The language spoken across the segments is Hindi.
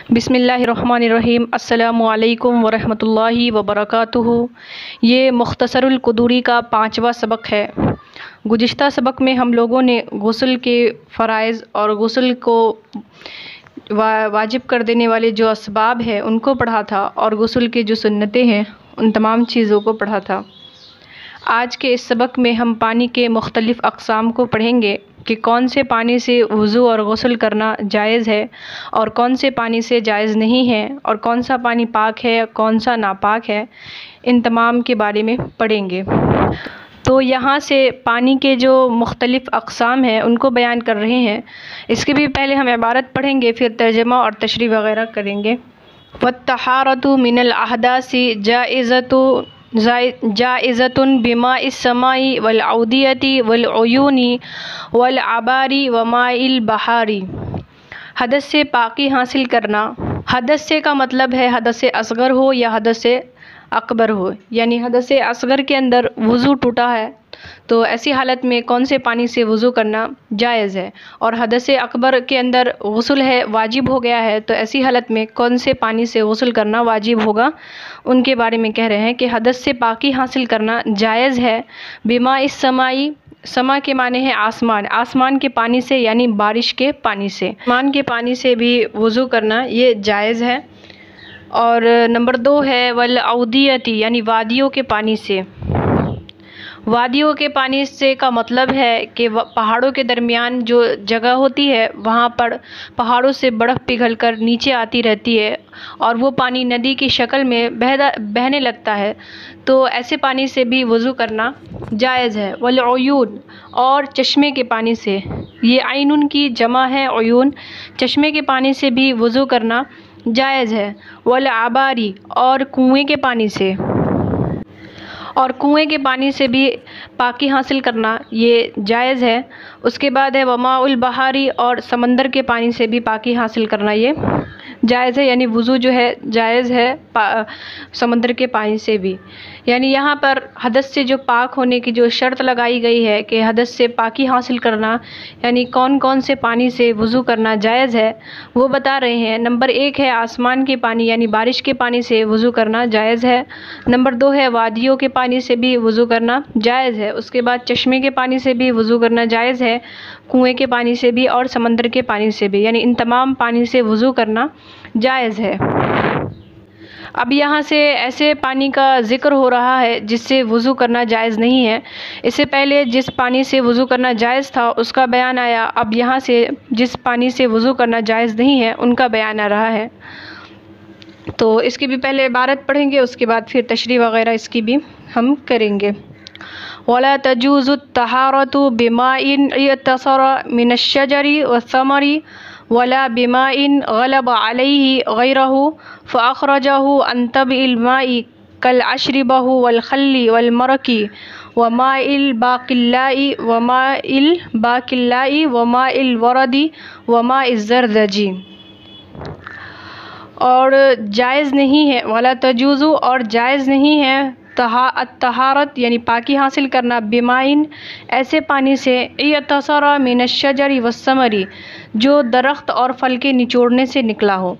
बिस्मिल्लाहिर्रहमानिर्रहीम। अस्सलामु अलैकुम वरहमतुल्लाहि वबरकातुहू। ये मुख्तसरुल कुदूरी का 5वां सबक है। गुज़िश्ता सबक में हम लोगों ने गुस्ल के फ़राइज़ और गुस्ल को वाजिब कर देने वाले जो असबाब हैं उनको पढ़ा था और गुस्ल की जो सुन्नतें हैं उन तमाम चीज़ों को पढ़ा था। आज के इस सबक में हम पानी के मुख्तलिफ़ अक़साम को पढ़ेंगे कि कौन से पानी से वज़ू और गुस्ल करना जायज़ है और कौन से पानी से जायज़ नहीं है और कौन सा पानी पाक है कौन सा नापाक है, इन तमाम के बारे में पढ़ेंगे। तो यहाँ से पानी के जो मुख्तलिफ़ अक़साम हैं उनको बयान कर रहे हैं। इसके भी पहले हम इबारत पढ़ेंगे, फिर तर्जुमा और तशरीह वग़ैरह करेंगे। वत्तहारतु मिनल अहदासी जाइज़तुन बिमाइस समाई वल औदियती वल उयूनी वल आबारी व माइल बहारी। हदस से पाकी हासिल करना। हदस से का मतलब है हदस असग़र हो या हदस अकबर हो, यानी हदस असग़र के अंदर वज़ू टूटा है तो ऐसी हालत में कौन से पानी से वज़ू करना जायज़ है, और हदस अकबर के अंदर गुस्ल है वाजिब हो गया है तो ऐसी हालत में कौन से पानी से गुस्ल करना वाजिब होगा, उनके बारे में कह रहे हैं कि हदस से पाकी हासिल करना जायज़ है। बिमा इस समाई, समा के माने हैं आसमान, आसमान के पानी से यानी बारिश के पानी से, आसमान के पानी से भी वज़ू करना ये जायज़ है। और नंबर 2 है वल औदियती, यानी वादियों के पानी से। वादियों के पानी से का मतलब है कि पहाड़ों के दरमियान जो जगह होती है वहाँ पर पहाड़ों से बर्फ़ पिघल कर नीचे आती रहती है और वो पानी नदी की शक्ल में बहने लगता है, तो ऐसे पानी से भी वज़ू करना जायज़ है। वल उयून, और चश्मे के पानी से, ये आइनुन की जमा है उयून, चश्मे के पानी से भी वज़ू करना जायज़ है। वल आबारी, और कुएँ के पानी से, और कुएँ के पानी से भी पाकी हासिल करना ये जायज़ है। उसके बाद है वमाउल बहारी, और समंदर के पानी से भी पाकी हासिल करना ये जायज़ है, यानी वज़ू जो है जायज़ है समंदर के पानी से भी। यानी यहाँ पर हदस से जो पाक होने की जो शर्त लगाई गई है कि हदस से पाकी हासिल करना, यानी कौन कौन से पानी से वज़ू करना जायज़ है वो बता रहे हैं। नंबर 1 है आसमान के पानी यानी बारिश के पानी से वज़ू करना जायज़ है। नंबर 2 है वादियों के पानी से भी वज़ू करना जायज़ है। उसके बाद चश्मे के पानी से भी वज़ू करना जायज़ है, कुएँ के पानी से भी और समंदर के पानी से भी, यानी इन तमाम पानी से वज़ू करना जायज़ है। अब यहाँ से ऐसे पानी का ज़िक्र हो रहा है जिससे वज़ू करना जायज़ नहीं है। इससे पहले जिस पानी से वज़ू करना जायज़ था उसका बयान आया, अब यहाँ से जिस पानी से वज़ू करना जायज़ नहीं है उनका बयान आ रहा है। तो इसकी भी पहले इबारत पढ़ेंगे, उसके बाद फिर तशरीह वग़ैरह इसकी भी हम करेंगे। वला तजूज़ु तहारतु बिमाइन इत्तसरा मिनश्शजरी वस्समरी वला बिमाइन गलब अलैहि गैरहु फ़अख़रजहु अन तबइल माई कल अशरिबहु वल खल्ली वल मरकी व माइल बाकिल्लाई व माइल वरदी व माइज़ ज़रदजी। और जायज़ नहीं है वला तजूज़ु, और जायज़ नहीं है तहारत यानी पाकी हासिल करना बिमाइन ऐसे पानी से इत्तसरा मिनश्शजरी वस्समरी जो दरख्त और फल के निचोड़ने से निकला हो।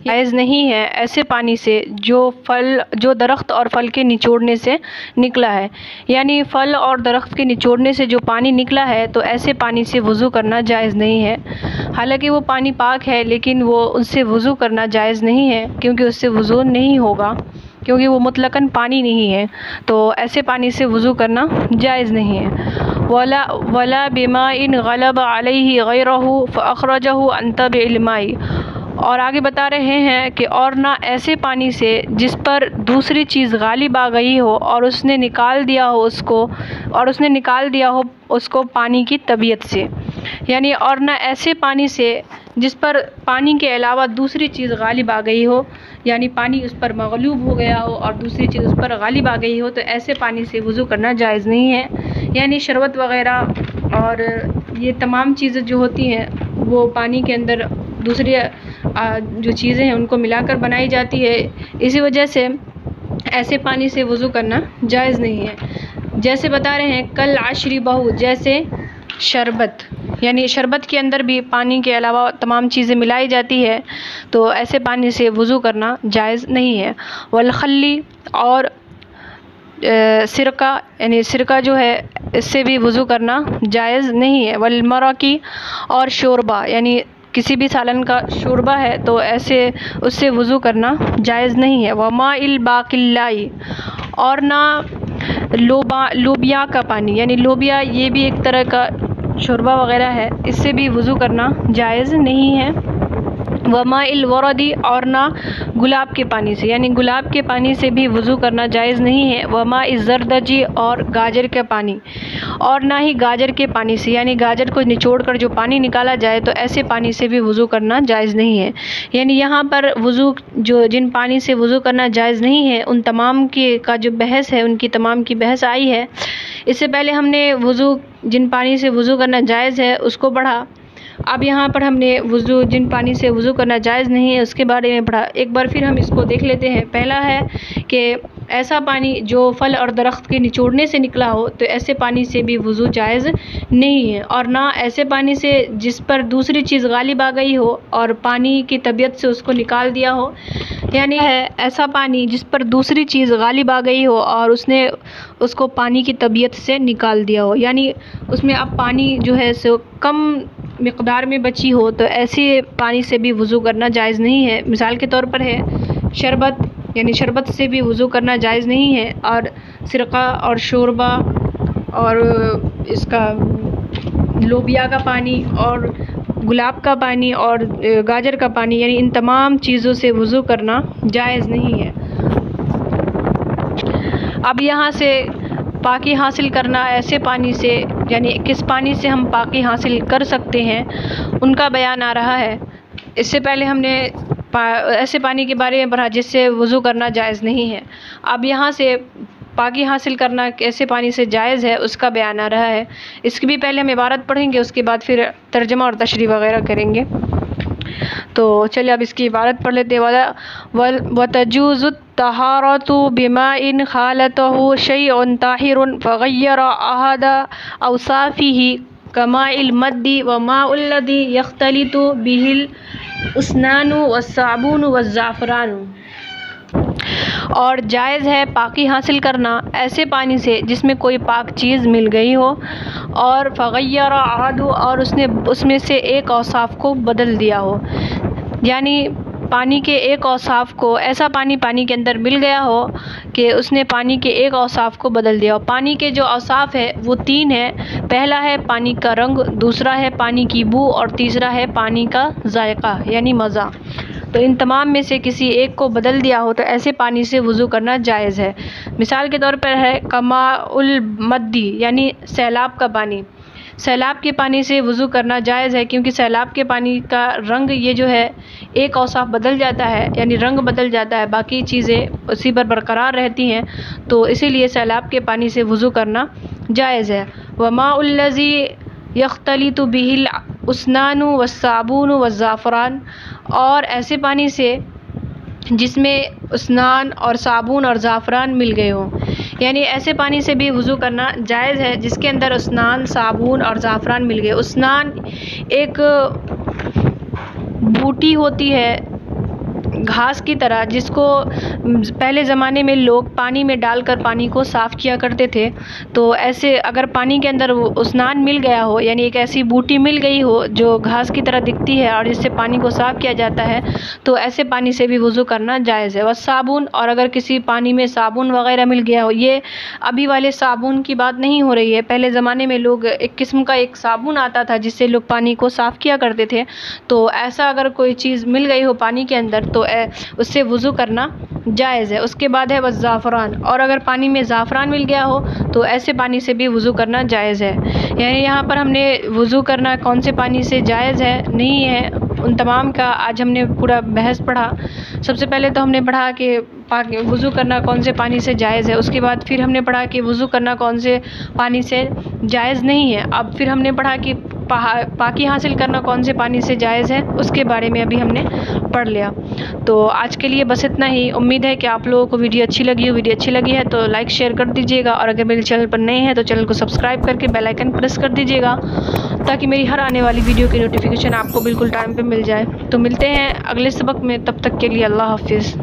जायज़ नहीं है ऐसे पानी से जो दरख्त और फल के निचोड़ने से निकला है, यानी फल और दरख्त के निचोड़ने से जो पानी निकला है तो ऐसे पानी से वज़ू करना जायज़ नहीं है। हालांकि वो पानी पाक है लेकिन वो उससे वज़ू करना जायज़ नहीं है क्योंकि उससे वज़ू नहीं होगा, क्योंकि वो मुतलकन पानी नहीं है, तो ऐसे पानी से वज़ू करना जायज़ नहीं है। वला बिमाइन गलब अलैहि गैरहु फ़अख़रजहु अन तबइल माई, और आगे बता रहे हैं कि और ना ऐसे पानी से जिस पर दूसरी चीज़ गालिब आ गई हो और उसने निकाल दिया हो उसको पानी की तबीयत से, यानी और ना ऐसे पानी से जिस पर पानी के अलावा दूसरी चीज़ गालिब आ गई हो, यानी पानी उस पर मग़लूब हो गया हो और दूसरी चीज़ उस पर गालिब आ गई हो, तो ऐसे पानी से वज़ू करना जायज़ नहीं है। यानी शरबत वग़ैरह और ये तमाम चीज़ें जो होती हैं वो पानी के अंदर दूसरी जो चीज़ें हैं उनको मिलाकर बनाई जाती है, इसी वजह से ऐसे पानी से वज़ू करना जायज़ नहीं है। जैसे बता रहे हैं कल आशरी बहू, जैसे शरबत, यानी शरबत के अंदर भी पानी के अलावा तमाम चीज़ें मिलाई जाती है, तो ऐसे पानी से वज़ू करना जायज़ नहीं है। वलखल्ली और सिरका यानी सिरका जो है इससे भी वज़ू करना जायज़ नहीं है। वलमरकी और शोरबा यानी किसी भी सालन का शोरबा है तो ऐसे उससे वज़ू करना जायज़ नहीं है। वमाइल बाकिल्लाई और ना लोबिया का पानी यानी लोबिया ये भी एक तरह का शोरबा वग़ैरह है, इससे भी वज़ू करना जायज़ नहीं है। वमाइल वरदी और ना गुलाब के पानी से यानी गुलाब के पानी से भी वज़ू करना जायज़ नहीं है। वमाइल ज़रदजी और गाजर के पानी और ना ही गाजर के पानी से यानी गाजर को निचोड़ कर जो पानी निकाला जाए तो ऐसे पानी से भी वज़ू करना जायज़ नहीं है। यानी यहाँ पर वज़ू जो जिन पानी से वज़ू करना जायज़ नहीं है उन तमाम की का जो बहस है उनकी तमाम की बहस आई है। इससे पहले हमने वज़ू जिन पानी से वज़ू करना जायज़ है उसको पढ़ा। अब यहाँ पर हमने वज़ू जिन पानी से वज़ू करना जायज़ नहीं है उसके बारे में पढ़ा। एक बार फिर हम इसको देख लेते हैं। पहला है कि ऐसा पानी जो फल और दरख्त के निचोड़ने से निकला हो तो ऐसे पानी से भी वज़ू जायज़ नहीं है। और ना ऐसे पानी से जिस पर दूसरी चीज़ गालिब आ गई हो और पानी की तबीयत से उसको निकाल दिया हो, यानी है ऐसा पानी जिस पर दूसरी चीज़ गालिब आ गई हो और उसने उसको पानी की तबीयत से निकाल दिया हो, यानी उसमें अब पानी जो है सो कम मिक़दार में बची हो तो ऐसे पानी से भी वज़ू करना जायज़ नहीं है। मिसाल के तौर पर है शरबत यानी शरबत से भी वज़ू करना जायज़ नहीं है। और सिरका और शोरबा और इसका लोबिया का पानी और गुलाब का पानी और गाजर का पानी यानी इन तमाम चीज़ों से वज़ू करना जायज़ नहीं है। अब यहाँ से पाकी हासिल करना ऐसे पानी से यानी किस पानी से हम पाकी हासिल कर सकते हैं उनका बयान आ रहा है। इससे पहले हमने ऐसे पानी के बारे में पढ़ा जिससे वज़ू करना जायज़ नहीं है। अब यहाँ से पाकी हासिल करना कैसे पानी से जायज़ है उसका बयान आ रहा है। इसकी भी पहले हम इबारत पढ़ेंगे, उसके बाद फिर तर्जमा और तशरीह वग़ैरह करेंगे। तो चलिए अब इसकी इबारत पढ़ लेते हैं। वतजूज़ु तहारतु बिमाइन खालतहु शैउन ताहिरुन फगय्यर अहद औसाफिही कमाइल मद्दी व माउल्लज़ी यख्तलितु बिहिल उस्नानु वस्साबुनु वज़्ज़ाफ़रानु। और जायज़ है पाकी हासिल करना ऐसे पानी से जिसमें कोई पाक चीज़ मिल गई हो और फ़ग़य्यर अहदु और उसने उसमें से एक औसाफ को बदल दिया हो, यानी पानी के एक औसाफ को ऐसा पानी के अंदर मिल गया हो कि उसने पानी के एक औसाफ को बदल दिया हो। पानी के जो औसाफ है वो 3 है। पहला है पानी का रंग, दूसरा है पानी की बू और तीसरा है पानी का जायका यानी मज़ा। तो इन तमाम में से किसी एक को बदल दिया हो तो ऐसे पानी से वज़ू करना जायज़ है। मिसाल के तौर पर है कमाउल मद्दी यानी सैलाब का पानी। सैलाब के पानी से वज़ू करना जायज़ है क्योंकि सैलाब के पानी का रंग ये जो है एक औसाफ बदल जाता है यानी रंग बदल जाता है, बाकी चीज़ें उसी पर बरकरार रहती हैं, तो इसीलिए सैलाब के पानी से वज़ू करना जायज़ है। वमाउल्लज़ी यख्तलितु बिहिल उस्नानु वस्साबुनु वज़्ज़ाफ़रान और ऐसे पानी से जिसमें उस्नान और साबुन और ज़ाफ़रान मिल गए हों, यानी ऐसे पानी से भी वज़ू करना जायज़ है जिसके अंदर उस्नान, साबुन और ज़ाफ़रान मिल गए। उस्नान एक बूटी होती है घास की तरह जिसको पहले ज़माने में लोग पानी में डालकर पानी को साफ़ किया करते थे। तो ऐसे अगर पानी के अंदर उस्नान मिल गया हो यानी एक ऐसी बूटी मिल गई हो जो घास की तरह दिखती है और जिससे पानी को साफ़ किया जाता है तो ऐसे पानी से भी वज़ू करना जायज़ है। वह साबुन और अगर किसी पानी में साबुन वग़ैरह मिल गया हो, ये अभी वाले साबुन की बात नहीं हो रही है। पहले ज़माने में लोग एक किस्म का एक साबुन आता था जिससे लोग पानी को साफ़ किया करते थे। तो ऐसा अगर कोई चीज़ मिल गई हो पानी के अंदर तो उससे वज़ू करना जायज़ है। उसके बाद है ज़ाफ़रान और अगर पानी में ज़ाफ़रान मिल गया हो तो ऐसे पानी से भी वज़ू करना जायज़ है। यानी यहाँ पर हमने वज़ू करना कौन से पानी से जायज़ है नहीं है उन तमाम का आज हमने पूरा बहस पढ़ा। सबसे पहले तो हमने पढ़ा कि वज़ू करना कौन से पानी से जायज़ है, उसके बाद फिर हमने पढ़ा कि वज़ू करना कौन से पानी से जायज़ नहीं है। अब फिर हमने पढ़ा कि पाकी हासिल करना कौन से पानी से जायज़ है उसके बारे में अभी हमने पढ़ लिया। तो आज के लिए बस इतना ही। उम्मीद है कि आप लोगों को वीडियो अच्छी लगी हो। वीडियो अच्छी लगी है तो लाइक शेयर कर दीजिएगा, और अगर मेरे चैनल पर नए हैं तो चैनल को सब्सक्राइब करके बेल आइकन प्रेस कर दीजिएगा, ताकि मेरी हर आने वाली वीडियो की नोटिफिकेशन आपको बिल्कुल टाइम पे मिल जाए। तो मिलते हैं अगले सबक में, तब तक के लिए अल्लाह हाफिज़।